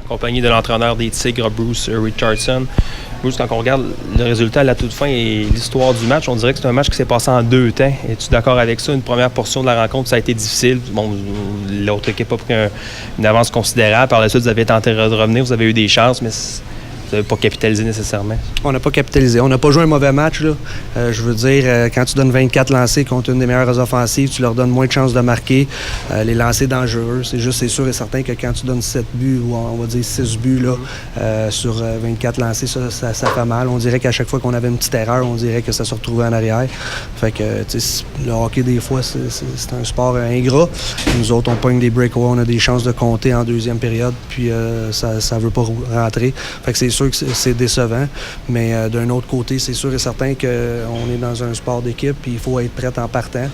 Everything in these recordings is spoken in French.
accompagné de l'entraîneur des Tigres, Bruce Richardson. Bruce, quand on regarde le résultat à la toute fin et l'histoire du match, on dirait que c'est un match qui s'est passé en 2 temps. Es-tu d'accord avec ça? Une première portion de la rencontre, ça a été difficile. Bon, l'autre équipe a pris une avance considérable. Par la suite, vous avez tenté de revenir, vous avez eu des chances, mais vous n'avez pas capitalisé nécessairement. On n'a pas capitalisé. On n'a pas joué un mauvais match, là. Je veux dire, quand tu donnes 24 lancers contre une des meilleures offensives, tu leur donnes moins de chances de marquer. Les lancers dangereux, c'est sûr et certain que quand tu donnes 7 buts, ou on va dire 6 buts là, sur 24 lancers, ça fait mal. On dirait qu'à chaque fois qu'on avait une petite erreur, on dirait que ça se retrouvait en arrière. Fait que, le hockey, des fois, c'est un sport ingrat. Nous autres, on pogne des breakaways, on a des chances de compter en deuxième période, puis ça ne veut pas rentrer. Fait que c'est sûr que c'est décevant, mais d'un autre côté, c'est sûr et certain qu'on est dans un sport d'équipe puis il faut être prêt en partant.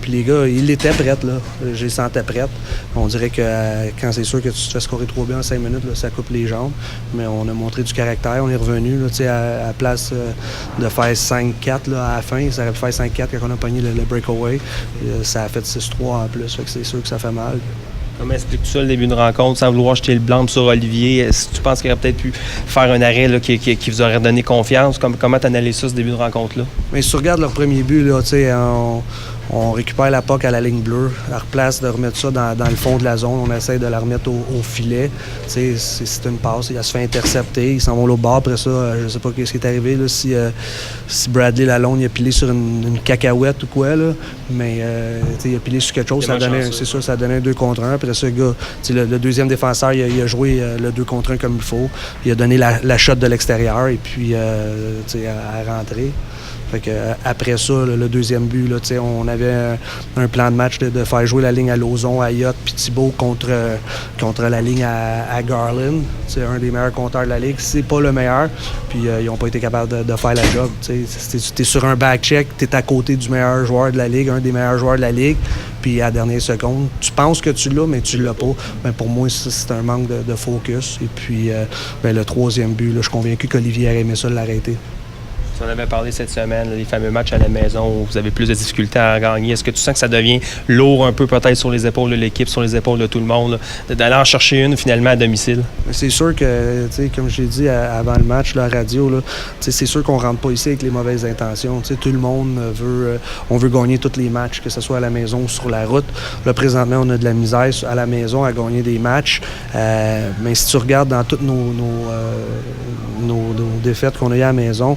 Puis les gars, ils étaient prêts, là. Je les sentais prêts. On dirait que quand c'est sûr que tu te fais scorer 3 buts en 5 minutes, là, ça coupe les jambes. Mais on a montré du caractère. On est revenu, là, à place de faire 5-4 là, à la fin. Ça aurait pu faire 5-4 quand on a pogné le breakaway. Ça a fait 6-3 en plus. Fait que c'est sûr que ça fait mal. Comment expliques-tu ça, le début de rencontre, sans vouloir jeter le blanc sur Olivier? Est-ce que tu penses qu'il aurait peut-être pu faire un arrêt là, qui vous aurait donné confiance? Comment tu analyses ça, ce début de rencontre-là? Mais si tu regardes leur premier but, là, on récupère la puck à la ligne bleue, la replace, de remettre ça dans le fond de la zone. On essaie de la remettre au filet. C'est une passe, il se fait intercepter. Ils s'en vont l'autre bord. Après ça, je ne sais pas ce qui est arrivé, là, si Bradley Lalonde il a pilé sur une cacahuète ou quoi. Là. Mais il a pilé sur quelque chose. Ça donnait un 2 contre 1. Après ça, le gars, le deuxième défenseur, il a joué le 2 contre 1 comme il faut. Il a donné la shot de l'extérieur et puis à rentrer. Fait que, après ça, le deuxième but, là, on avait un plan de match de faire jouer la ligne à Lauzon, à Yott puis Thibault contre la ligne à Garland. C'est un des meilleurs compteurs de la Ligue. C'est pas le meilleur. Puis ils n'ont pas été capables de faire la job. Tu es sur un back-check, tu es à côté du meilleur joueur de la Ligue, un des meilleurs joueurs de la Ligue. Puis à la dernière seconde, tu penses que tu l'as, mais tu l'as pas. Ben, pour moi, c'est un manque de focus. Et puis le troisième but, là, je suis convaincu qu'Olivier aurait aimé ça l'arrêter. On avait parlé cette semaine, là, les fameux matchs à la maison où vous avez plus de difficultés à gagner. Est-ce que tu sens que ça devient lourd un peu peut-être sur les épaules de l'équipe, sur les épaules de tout le monde, là, d'aller en chercher une finalement à domicile? C'est sûr que, comme je l'ai dit avant le match, là, à la radio, là, c'est sûr qu'on ne rentre pas ici avec les mauvaises intentions. Tout le monde veut gagner tous les matchs, que ce soit à la maison ou sur la route. Là, présentement, on a de la misère à la maison à gagner des matchs. Mais si tu regardes dans toutes nos défaites qu'on a eues à la maison,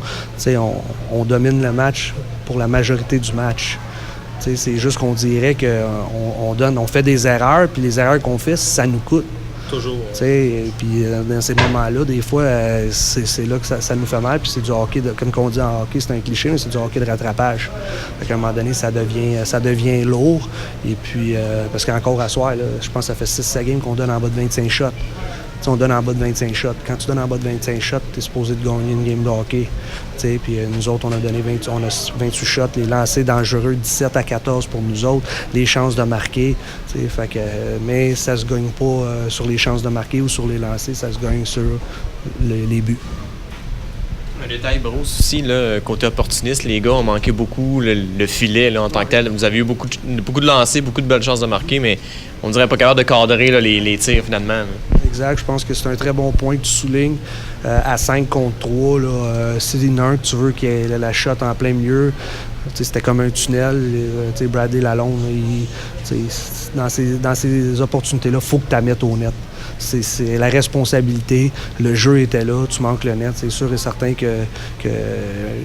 on domine le match pour la majorité du match. C'est juste qu'on dirait qu'on fait des erreurs, puis les erreurs qu'on fait, ça nous coûte. Toujours. Puis dans ces moments-là, des fois, c'est là que ça nous fait mal. Puis c'est du hockey, comme on dit en hockey, c'est un cliché, mais c'est du hockey de rattrapage. Fait qu'à un moment donné, ça devient lourd. Et puis, parce qu'encore à soir, là, je pense que ça fait 6 games qu'on donne en bas de 25 shots. On donne en bas de 25 shots. Quand tu donnes en bas de 25 shots, tu es supposé de gagner une game de hockey. Puis nous autres, on a 28 shots, les lancers dangereux, 17-14 pour nous autres, les chances de marquer. Fait que, mais ça se gagne pas sur les chances de marquer ou sur les lancers, ça se gagne sur les buts. Un détail, Bruce, aussi, là, côté opportuniste, les gars ont manqué beaucoup le filet là, en tant que tel. Vous avez eu beaucoup de lancers, beaucoup de belles chances de marquer, mais on dirait pas capable de cadrer là, les tirs finalement. Là. Exact, je pense que c'est un très bon point que tu soulignes. À 5 contre 3, si il y en a un que tu veux qu'il y ait la shot en plein milieu, c'était comme un tunnel. Bradley Lalonde, dans ces opportunités-là, il faut que tu la mettes au net. C'est la responsabilité. Le jeu était là, tu manques le net. C'est sûr et certain que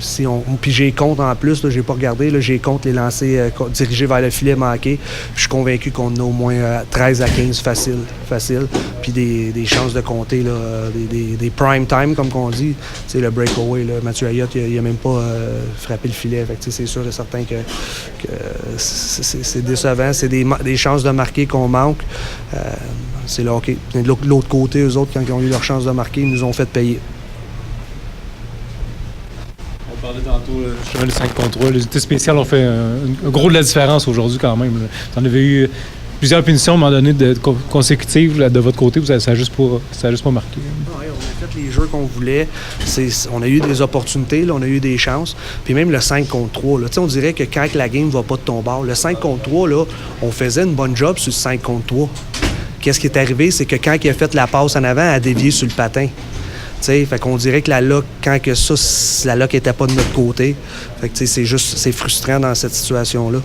si on... Puis j'ai compte en plus, là, j'ai pas regardé, là, j'ai compte les lancers dirigés vers le filet manqués. Je suis convaincu qu'on a au moins 13 à 15 facile. Puis des chances de compter, là, des prime time, comme qu'on dit. Le breakaway, là, Mathieu Ayotte, il a même pas frappé le filet. Fait que, c'est sûr et certain que c'est décevant. C'est des chances de marquer qu'on manque. C'est le hockey. De l'autre côté, eux autres, quand ils ont eu leur chance de marquer, ils nous ont fait payer. On parlait tantôt justement du 5 contre 3. Les unités spéciales ont fait un gros de la différence aujourd'hui quand même. Vous en avez eu plusieurs punitions à un moment donné consécutives là, de votre côté. Ça n'a juste pas marqué. Ouais, on a fait les jeux qu'on voulait. On a eu des opportunités, là, on a eu des chances. Puis même le 5 contre 3, là, on dirait que quand la game ne va pas de ton bord, le 5 contre 3, là, on faisait une bonne job sur le 5 contre 3. qu'est-ce qui est arrivé, c'est que quand il a fait la passe en avant, elle a dévié sur le patin. T'sais, fait qu'on dirait que la lock, quand que ça, la lock n'était pas de notre côté. Fait que c'est frustrant dans cette situation-là.